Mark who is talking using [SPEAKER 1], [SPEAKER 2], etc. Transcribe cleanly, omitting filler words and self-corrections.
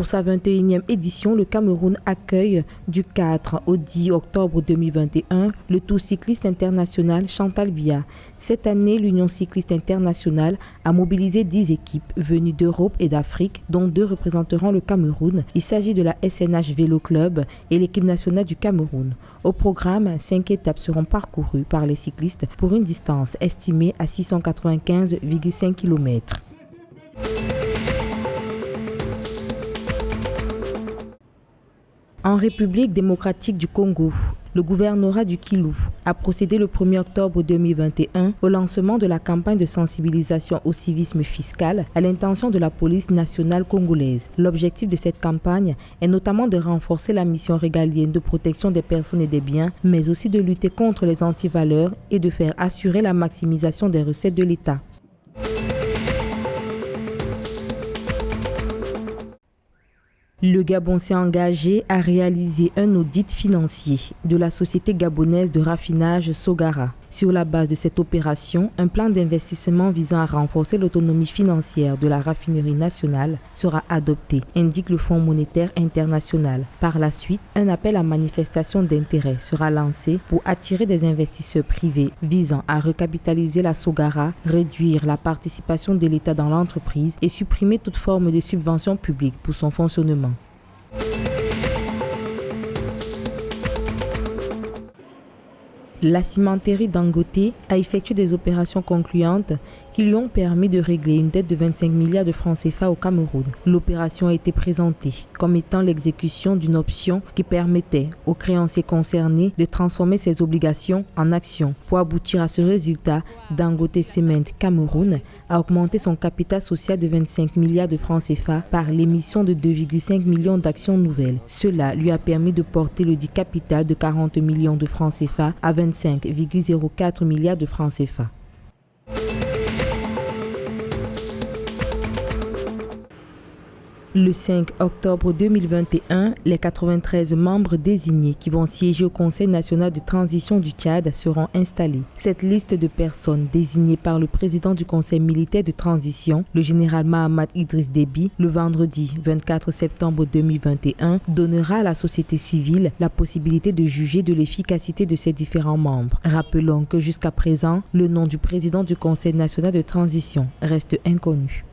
[SPEAKER 1] Pour sa 21e édition, le Cameroun accueille du 4 au 10 octobre 2021 le Tour cycliste international Chantal Biya. Cette année, l'Union cycliste internationale a mobilisé 10 équipes venues d'Europe et d'Afrique, dont 2 représenteront le Cameroun. Il s'agit de la SNH Vélo Club et l'équipe nationale du Cameroun. Au programme, 5 étapes seront parcourues par les cyclistes pour une distance estimée à 695,5 km. En République démocratique du Congo, le gouvernorat du Kivu a procédé le 1er octobre 2021 au lancement de la campagne de sensibilisation au civisme fiscal à l'intention de la police nationale congolaise. L'objectif de cette campagne est notamment de renforcer la mission régalienne de protection des personnes et des biens, mais aussi de lutter contre les antivaleurs et de faire assurer la maximisation des recettes de l'État. Le Gabon s'est engagé à réaliser un audit financier de la société gabonaise de raffinage Sogara. Sur la base de cette opération, un plan d'investissement visant à renforcer l'autonomie financière de la raffinerie nationale sera adopté, indique le Fonds monétaire international. Par la suite, un appel à manifestation d'intérêt sera lancé pour attirer des investisseurs privés visant à recapitaliser la Sogara, réduire la participation de l'État dans l'entreprise et supprimer toute forme de subvention publique pour son fonctionnement. La cimenterie Dangote a effectué des opérations concluantes qui lui ont permis de régler une dette de 25 milliards de francs CFA au Cameroun. L'opération a été présentée comme étant l'exécution d'une option qui permettait aux créanciers concernés de transformer ses obligations en actions. Pour aboutir à ce résultat, Dangote Cement Cameroun a augmenté son capital social de 25 milliards de francs CFA par l'émission de 2,5 millions d'actions nouvelles. Cela lui a permis de porter le dit capital de 40 millions de francs CFA à 25,04 milliards de francs CFA. Le 5 octobre 2021, les 93 membres désignés qui vont siéger au Conseil national de transition du Tchad seront installés. Cette liste de personnes désignées par le président du Conseil militaire de transition, le général Mahamat Idriss Déby, le vendredi 24 septembre 2021, donnera à la société civile la possibilité de juger de l'efficacité de ses différents membres. Rappelons que jusqu'à présent, le nom du président du Conseil national de transition reste inconnu.